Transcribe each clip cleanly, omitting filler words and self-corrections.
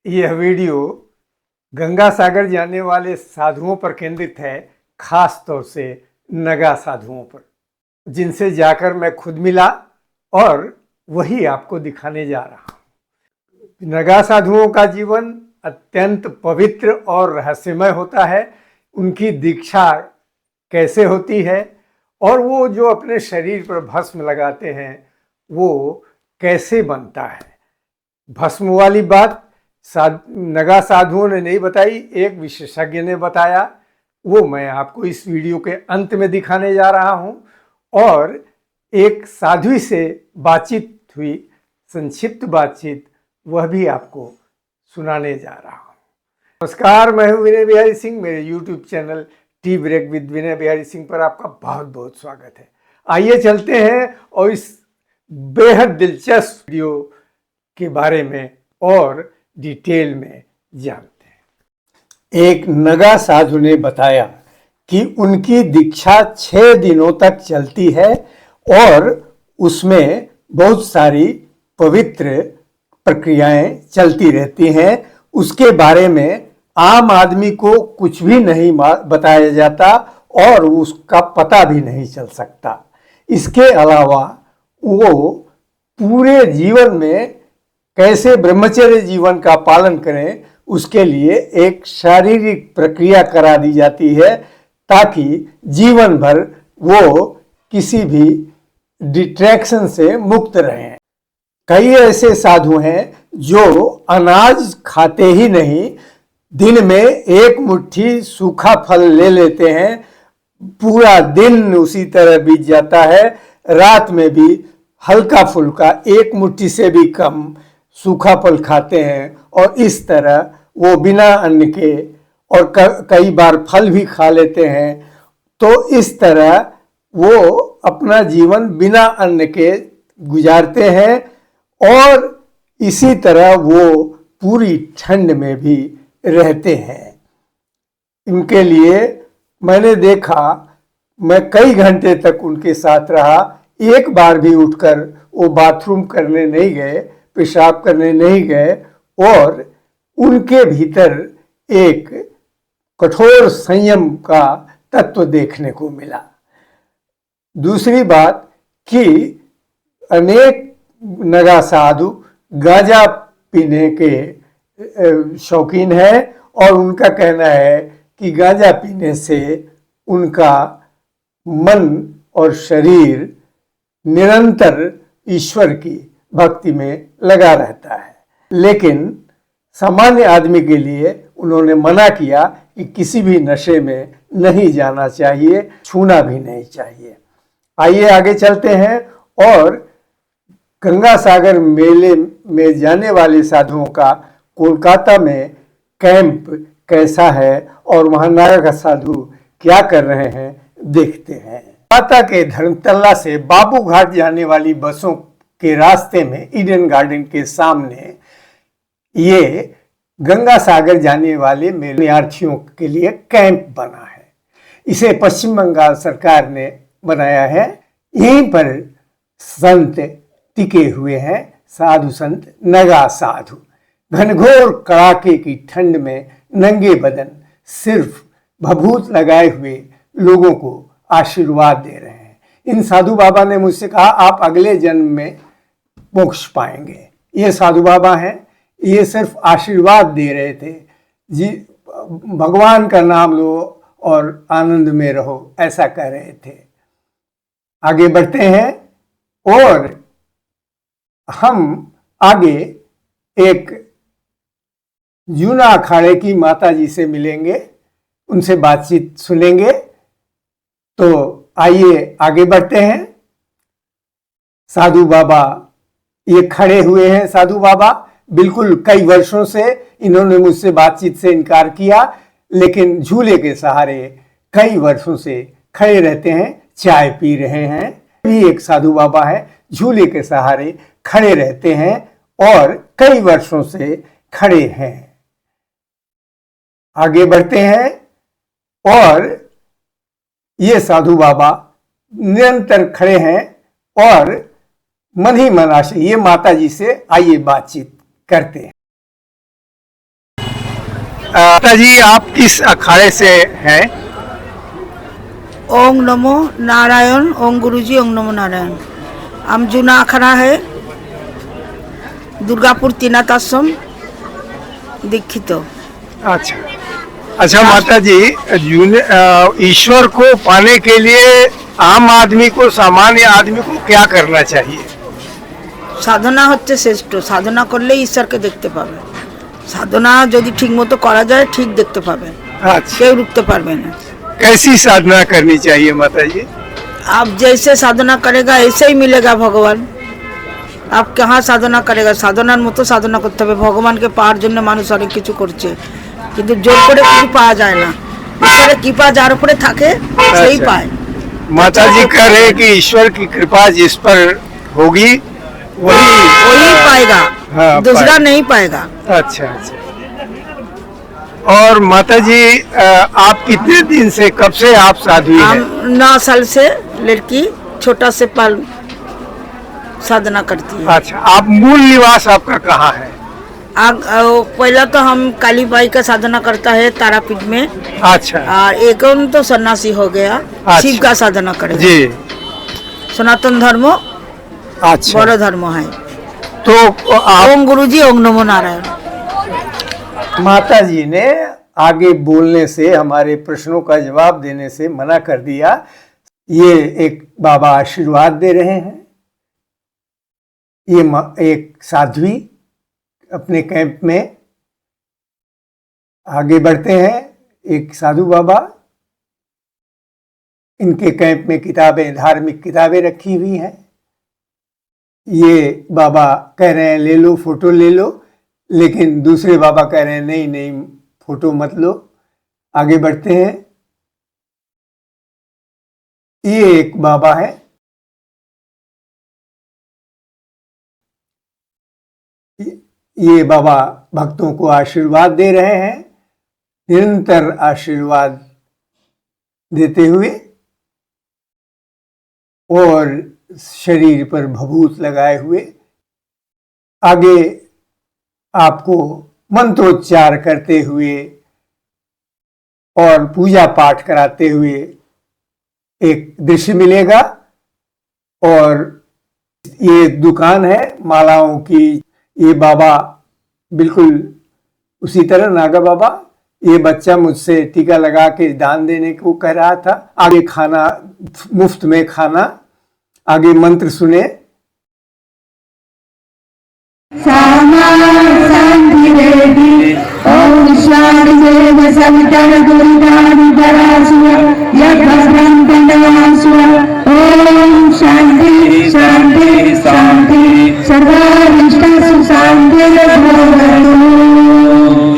यह वीडियो गंगा सागर जाने वाले साधुओं पर केंद्रित है, खास तौर से नगा साधुओं पर, जिनसे जाकर मैं खुद मिला और वही आपको दिखाने जा रहा हूँ। नगा साधुओं का जीवन अत्यंत पवित्र और रहस्यमय होता है। उनकी दीक्षा कैसे होती है और वो जो अपने शरीर पर भस्म लगाते हैं वो कैसे बनता है। भस्म वाली बात नगा साधुओं ने नहीं बताई, एक विशेषज्ञ ने बताया। वो मैं आपको इस वीडियो के अंत में दिखाने जा रहा हूं। और एक साध्वी से बातचीत हुई, संक्षिप्त बातचीत, वह भी आपको सुनाने जा रहा हूं। नमस्कार, मैं हूं विनय बिहारी सिंह। मेरे YouTube channel tea break with Vinay Bihari Singh पर आपका बहुत बहुत स्वागत है। आइए चलते हैं और इस बेहद दिलचस्प वीडियो के बारे में और डिटेल में जानते हैं। एक नगा साधु ने बताया कि उनकी दीक्षा 6 दिनों तक चलती है और उसमें बहुत सारी पवित्र प्रक्रियाएं चलती रहती हैं। उसके बारे में आम आदमी को कुछ भी नहीं बताया जाता और उसका पता भी नहीं चल सकता। इसके अलावा वो पूरे जीवन में कैसे ब्रह्मचर्य जीवन का पालन करें, उसके लिए एक शारीरिक प्रक्रिया करा दी जाती है ताकि जीवन भर वो किसी भी डिस्ट्रैक्शन से मुक्त रहें। कई ऐसे साधु हैं जो अनाज खाते ही नहीं, दिन में एक मुट्ठी सूखा फल ले लेते हैं, पूरा दिन उसी तरह बीत जाता है। रात में भी हल्का फुल्का एक मुट्ठी से भी कम सूखा फल खाते हैं और इस तरह वो बिना अन्न के, और कई बार फल भी खा लेते हैं। तो इस तरह वो अपना जीवन बिना अन्न के गुजारते हैं और इसी तरह वो पूरी ठंड में भी रहते हैं। इनके लिए मैंने देखा, मैं कई घंटे तक उनके साथ रहा। एक बार भी उठकर वो बाथरूम करने नहीं गए, पेशाब करने नहीं गए और उनके भीतर एक कठोर संयम का तत्व देखने को मिला। दूसरी बात कि अनेक नगा साधु गांजा पीने के शौकीन है और उनका कहना है कि गांजा पीने से उनका मन और शरीर निरंतर ईश्वर की भक्ति में लगा रहता है। लेकिन सामान्य आदमी के लिए उन्होंने मना किया कि किसी भी नशे में नहीं जाना चाहिए, छूना भी नहीं चाहिए। आइए आगे चलते हैं और गंगा सागर मेले में जाने वाले साधुओं का कोलकाता में कैंप कैसा है और वहां नागा साधु क्या कर रहे हैं, देखते हैं। कोलकाता के धर्मतल्ला से बाबू घाट जाने वाली बसों के रास्ते में ईडन गार्डन के सामने ये गंगा सागर जाने वाले मेलार्थियों के लिए कैंप बना है। इसे पश्चिम बंगाल सरकार ने बनाया है। यहीं पर संत टिके हुए हैं, साधु संत नगा साधु। घनघोर कड़ाके की ठंड में नंगे बदन सिर्फ भभूत लगाए हुए लोगों को आशीर्वाद दे रहे हैं। इन साधु बाबा ने मुझसे कहा, आप अगले जन्म में मोक्ष पाएंगे। ये साधु बाबा हैं, ये सिर्फ आशीर्वाद दे रहे थे जी, भगवान का नाम लो और आनंद में रहो, ऐसा कह रहे थे। आगे बढ़ते हैं और हम आगे एक जूना अखाड़े की माता जी से मिलेंगे, उनसे बातचीत सुनेंगे। तो आइए आगे बढ़ते हैं। साधु बाबा ये खड़े हुए हैं। साधु बाबा बिल्कुल कई वर्षों से इन्होंने मुझसे बातचीत से इनकार किया, लेकिन झूले के सहारे कई वर्षों से खड़े रहते हैं, चाय पी रहे हैं। भी एक साधु बाबा है, झूले के सहारे खड़े रहते हैं और कई वर्षों से खड़े हैं। आगे बढ़ते हैं और ये साधु बाबा निरंतर खड़े हैं और मन ही मन आशय ये माता जी से आइए बातचीत करते हैं। माता जी आप किस अखाड़े से हैं? ओम नमो नारायण। ओम गुरुजी ओम नमो नारायण। हम जूना अखाड़ा है दुर्गापुर तीनाथ आश्रम दीक्षित। अच्छा अच्छा माता जी, ईश्वर को पाने के लिए आम आदमी को, सामान्य आदमी को क्या करना चाहिए? साधना হচ্ছে শ্রেষ্ঠ। সাধনা করলে ঈশ্বরকে দেখতে পাবে। সাধনা যদি ঠিকমতো করা যায় ঠিক দেখতে পাবে। अच्छा, কেউ রুখতে পারবে না। कैसी साधना करनी चाहिए माता जी? आप जैसे साधना करेगा ऐसे ही मिलेगा भगवान। आप कहाँ साधना करेगा, সাধনার মতো সাধনা করতে হবে। ভগবানকে পাওয়ার জন্য মানুষ অনেক কিছু করছে, কিন্তু জোর করে কিছু পাওয়া যায় না। ঈশ্বরের কৃপা যার উপরে থাকে সেই পায়। माता जी कह रहे हैं कि ईश्वर की कृपा जिस पर होगी वही वही पाएगा, हाँ, दूसरा पाएगा। नहीं पाएगा। अच्छा अच्छा। और माता जी आप कितने दिन से, कब से आप साध्वी हैं? हम 9 साल से लड़की छोटा से पाल साधना करती है। अच्छा, आप मूल निवास आपका कहाँ है? पहला तो हम काली बाई का साधना करता है तारापीठ में, अच्छा और एक तो सन्यासी हो गया। अच्छा। शिव का साधना करेगा। जी, सनातन धर्म अच्छा। बड़ा धर्म है। तो आप ओम गुरुजी ओम नमो नारायण। माता जी ने आगे बोलने से, हमारे प्रश्नों का जवाब देने से मना कर दिया। ये एक बाबा आशीर्वाद दे रहे हैं। ये एक साध्वी अपने कैंप में आगे बढ़ते हैं। एक साधु बाबा, इनके कैंप में किताबें, धार्मिक किताबें रखी हुई हैं। ये बाबा कह रहे हैं ले लो, फोटो ले लो, लेकिन दूसरे बाबा कह रहे हैं नहीं नहीं, फोटो मत लो। आगे बढ़ते हैं। ये एक बाबा है, ये बाबा भक्तों को आशीर्वाद दे रहे हैं, निरंतर आशीर्वाद देते हुए, और शरीर पर भभूत लगाए हुए आगे आपको मंत्रोच्चार करते हुए और पूजा पाठ कराते हुए एक दृश्य मिलेगा। और ये दुकान है मालाओं की। ये बाबा बिल्कुल उसी तरह, नागा बाबा, ये बच्चा मुझसे टीका लगा के दान देने को कह रहा था। आगे खाना, मुफ्त में खाना। आगे मंत्र सुने।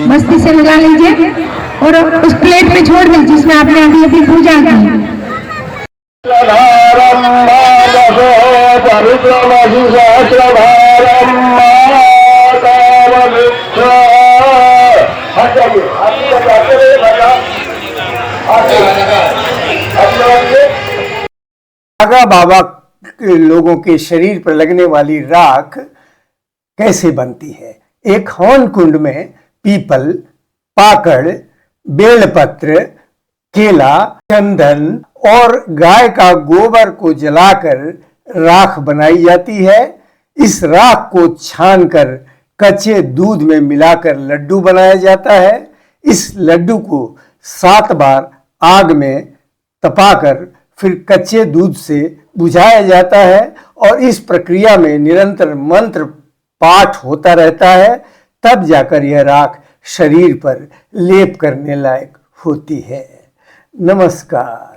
मस्ती से लगा लीजिए और उस प्लेट में छोड़ दीजिए जिसमें आपने अभी अभी पूजा की। नागा बाबा के लोगों के शरीर पर लगने वाली राख कैसे बनती है? एक हवन कुंड में पीपल, पाकड़, बेलपत्र, केला, चंदन और गाय का गोबर को जलाकर राख बनाई जाती है। इस राख को छानकर कच्चे दूध में मिलाकर लड्डू बनाया जाता है। इस लड्डू को 7 बार आग में तपाकर फिर कच्चे दूध से बुझाया जाता है, और इस प्रक्रिया में निरंतर मंत्र पाठ होता रहता है। तब जाकर यह राख शरीर पर लेप करने लायक होती है। नमस्कार।